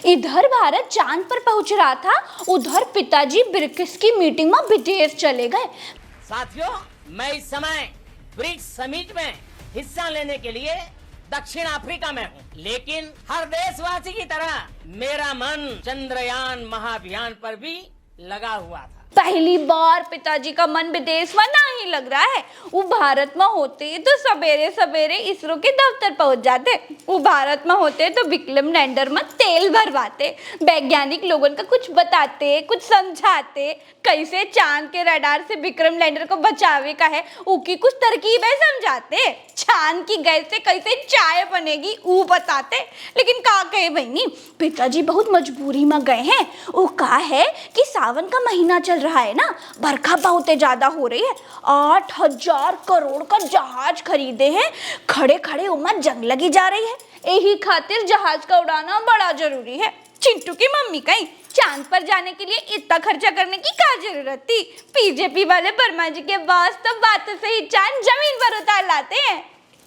इधर भारत चांद पर पहुंच रहा था, उधर पिताजी ब्रिक्स की मीटिंग में विदेश चले गए। साथियों, मैं इस समय ब्रिक्स समिट में हिस्सा लेने के लिए दक्षिण अफ्रीका में हूँ, लेकिन हर देशवासी की तरह मेरा मन चंद्रयान महाअभियान पर भी लगा हुआ था। पहली बार पिताजी का मन विदेश में नहीं लग रहा है। वो भारत में होते तो सवेरे सवेरे इसरो के दफ्तर पहुंच जाते। वो भारत में होते तो विक्रम लैंडर में तेल भरवाते, वैज्ञानिक लोगों का कुछ बताते, कुछ समझाते, कैसे चांद के रडार से विक्रम लैंडर को बचावे का है, उसकी कुछ तरकीबें समझाते, चांद की गैस से कैसे चाय बनेगी वो बताते। लेकिन का कहे बहनी, पिताजी बहुत मजबूरी में गए हैं। वो कहा है कि सावन का महीना चल रहा है ना, बरखा बहुत ज्यादा हो रही है, 8,000 करोड़ का जहाज खरीदे हैं, खड़े खड़े उम्र जंग लगी जा रही है, यही खातिर जहाज का उड़ाना बड़ा जरूरी है। चिंटू की मम्मी कहीं चांद पर जाने के लिए इतना खर्चा करने की क्या जरूरत थी? बीजेपी वाले वर्मा जी के पास तो बातों से ही चांद जमीन पर उतार लाते हैं।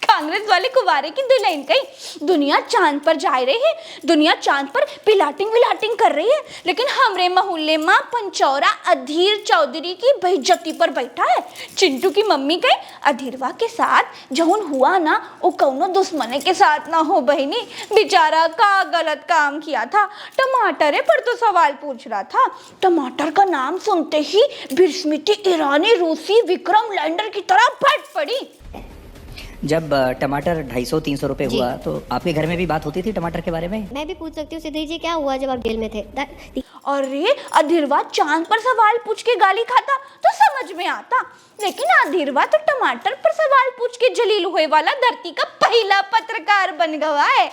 कांग्रेस वाले कुवारे की दुल्हन कहीं दुनिया चांद पर जा रही है, दुनिया चांद पर पिलाटिंग विलाटिंग कर रही है, लेकिन हमरे मोहल्ले में पंचौरा अधीर चौधरी की बेइज्जती पर बैठा है। चिंटू की मम्मी कहीं अधीरवा के साथ जौन हुआ ना, वो कौनो दुश्मने के साथ ना हो बहनी, बेचारा का गलत काम किया था। टमाटर पर तो सवाल पूछ रहा था, टमाटर का नाम सुनते ही बिस्मिती ईरानी रूसी विक्रम लैंडर की तरह फट पड़ी। जब टमाटर 250-300 रुपए हुआ तो आपके घर में भी बात होती थी टमाटर के बारे में? मैं भी पूछ सकती हूँ सिद्धि जी, क्या हुआ जब आप जेल में थे? अरे अधीरवा चांद पर सवाल पूछ के गाली खाता तो समझ में आता, लेकिन अधीरवा तो टमाटर पर सवाल पूछ के जलील हुए वाला धरती का पहला पत्रकार बन गया है।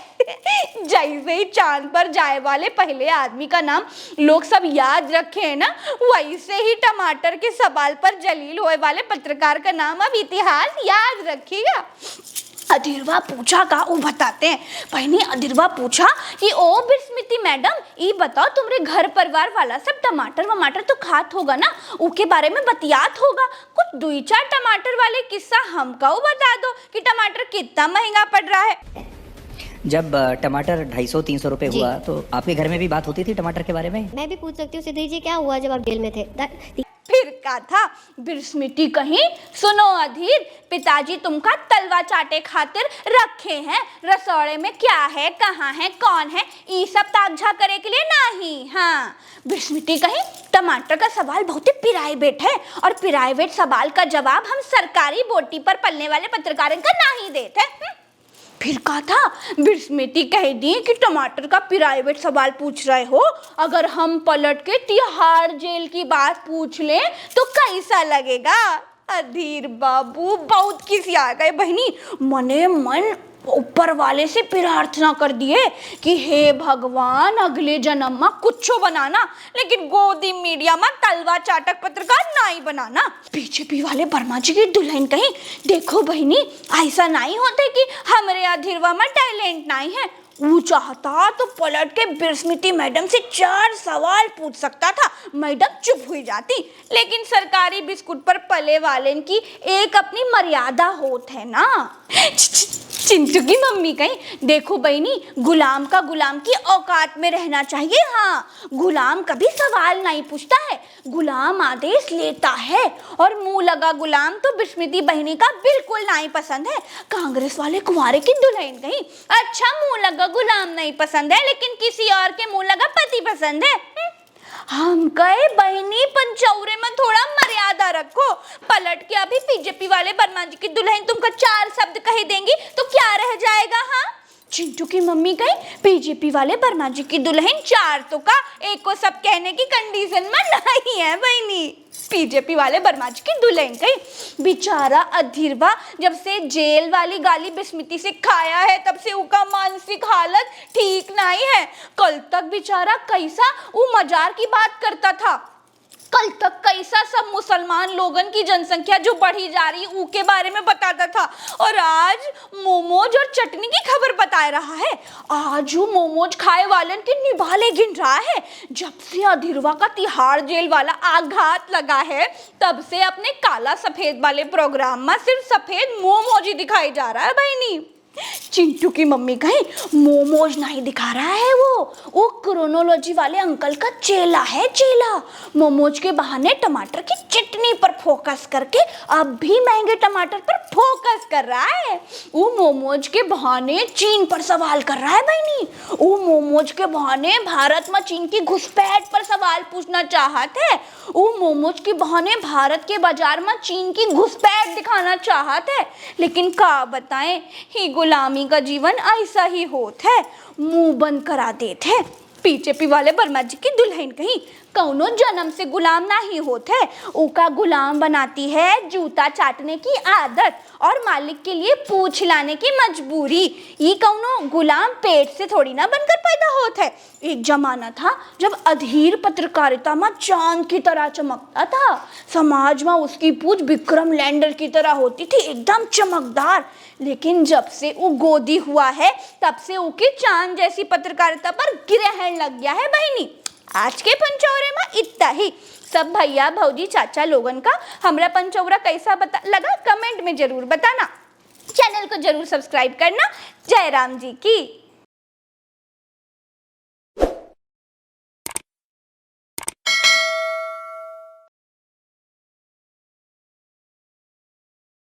जैसे ही चांद पर जाए वाले पहले आदमी का नाम लोग सब याद रखे हैं ना, वैसे ही टमाटर के सवाल पर जलील हुए वाले पत्रकार का नाम अब इतिहास याद रखेगा। अधीरवा पूछा का वो बताते हैं। पहले अधीरवा पूछा कि ओ बिस्मिती मैडम, ये बताओ तुम्हारे घर परिवार वाला सब टमाटर वमाटर तो खात होगा ना, उसके बारे में बतियात होगा, कुछ 2-4 टमाटर वाले किस्सा हमको बता दो कि टमाटर कितना महंगा पड़ रहा है। जब टमाटर 250-300 रुपए हुआ तो आपके घर में भी बात होती थी टमाटर के बारे में? मैं भी पूछ सकती हूँ सिद्धि जी, क्या हुआ जब आप जेल में थे? फिर का था बिस्मिती कहीं, सुनो अधीर, पिताजी तुमका तलवा चाटे खातिर रखे हैं, रसोड़े में क्या है, कहाँ है, कौन है, ये सब ताकझा करे के लिए नहीं। हाँ, बिस्मिती कहीं टमाटर का सवाल बहुत ही प्राइवेट है, और प्राइवेट सवाल का जवाब हम सरकारी बोटी पर पलने वाले पत्रकारों का नहीं देते। फिर कहा था बिस्मिती कह दी कि टमाटर का प्राइवेट सवाल पूछ रहे हो, अगर हम पलट के तिहाड़ जेल की बात पूछ लें तो कैसा लगेगा? अधीर बाबू बहुत किसी आ गए बहनी, मने मन ऊपर वाले से प्रार्थना कर दिए कि हे भगवान अगले जन्म में कुछो बनाना, लेकिन गोदी मीडिया में तलवा चाटक पत्रकार नहीं बनाना। बीजेपी वाले वर्मा जी की दुल्हन कहीं देखो बहनी, ऐसा नहीं होते कि हमारे अधीरवा में टैलेंट नहीं है, वो चाहता तो पलट के बिस्मिती मैडम से 4 सवाल पूछ सकता था, मैडम चुप हुई जाती। लेकिन सरकारी बिस्कुट पर पले वाले की एक अपनी मर्यादा होत है ना। चिंटू की मम्मी कहीं देखो बहनी, गुलाम का गुलाम की औकात में रहना चाहिए। हाँ, गुलाम कभी सवाल नहीं पूछता है, गुलाम आदेश लेता है, और मुंह लगा गुलाम तो बिस्मिती बहनी का बिल्कुल नहीं पसंद है। कांग्रेस वाले कुंवारे की दुल्हन कहीं अच्छा मुंह लगा गुलाम नहीं पसंद है, लेकिन किसी और के मुंह लगा पति पसंद है। हम कहे बहनी पंचौरे में थोड़ा मर्यादा रखो, पलट के अभी बीजेपी वाले वर्मा जी की दुल्हन तुमको 4 शब्द कह देंगी तो क्या रह जाएगा? हाँ, चिंटू की मम्मी कहीं बीजेपी वाले वर्मा जी की दुल्हन 4 तो का एक को सब कहने की कंडीशन में नहीं है बहनी। बीजेपी वाले वर्मा जी की दुल्हन कहीं बेचारा अधीरवा जब से जेल वाली गाली बिस्मिती से खाया है तब से उसका मानसिक हालत ठीक नहीं है। कल तक बेचारा कैसा वो मजार की बात करता था, कल तक कैसा सब मुसलमान लोगन की जनसंख्या जो बढ़ी जा रही है उसके बारे में बताता था, और आज मोमोज और चटनी की खबर बता रहा है। आज वो मोमोज खाए वालन के निभाले गिन रहा है। जब से अधीरवा का तिहाड़ जेल वाला आघात लगा है तब से अपने काला सफेद वाले प्रोग्राम में सिर्फ सफेद मोमोज ही दिखाई जा रहा है बहनी। चिंटू की मम्मी कहीं मोमोज नहीं दिखा रहा है, वो क्रोनोलॉजी वाले अंकल का चेला है, चेला। मोमोज के बहाने टमाटर की चटनी पर फोकस करके अब भी महंगे टमाटर पर फोकस कर रहा है। वो मोमोज के बहाने चीन पर सवाल कर रहा है बहनी। वो मोमोज के बहाने भारत में चीन की घुसपैठ पर सवाल पूछना चाहत है। वो मोमोज के बहाने भारत के बाजार में चीन की घुसपैठ दिखाना चाहत है। लेकिन का बताएं, ही गुलामी का जीवन ऐसा ही होत है, मुंह बंद करा देते हैं। बीजेपी वाले वर्मा जी की दुल्हन कहीं कौनो जन्म से गुलाम नहीं होते, उका गुलाम बनाती है जूता चाटने की आदत और मालिक के लिए पूछ लाने की मजबूरी। ये कौनो गुलाम पेट से थोड़ी ना बनकर पैदा होता है। एक जमाना था जब अधीर पत्रकारिता में चांद की तरह चमकता था, समाज में उसकी पूछ विक्रम लैंडर की तरह होती थी, एकदम चमकदार। लेकिन जब से वो गोदी हुआ है तब से उसकी चांद जैसी पत्रकारिता पर ग्रहण लग गया है बहनी। आज के पंचौरे में इतना ही। सब भैया भौजी चाचा लोगन का हमरा पंचौरा कैसा लगा कमेंट में जरूर बताना। चैनल को जरूर सब्सक्राइब करना। जय राम जी की।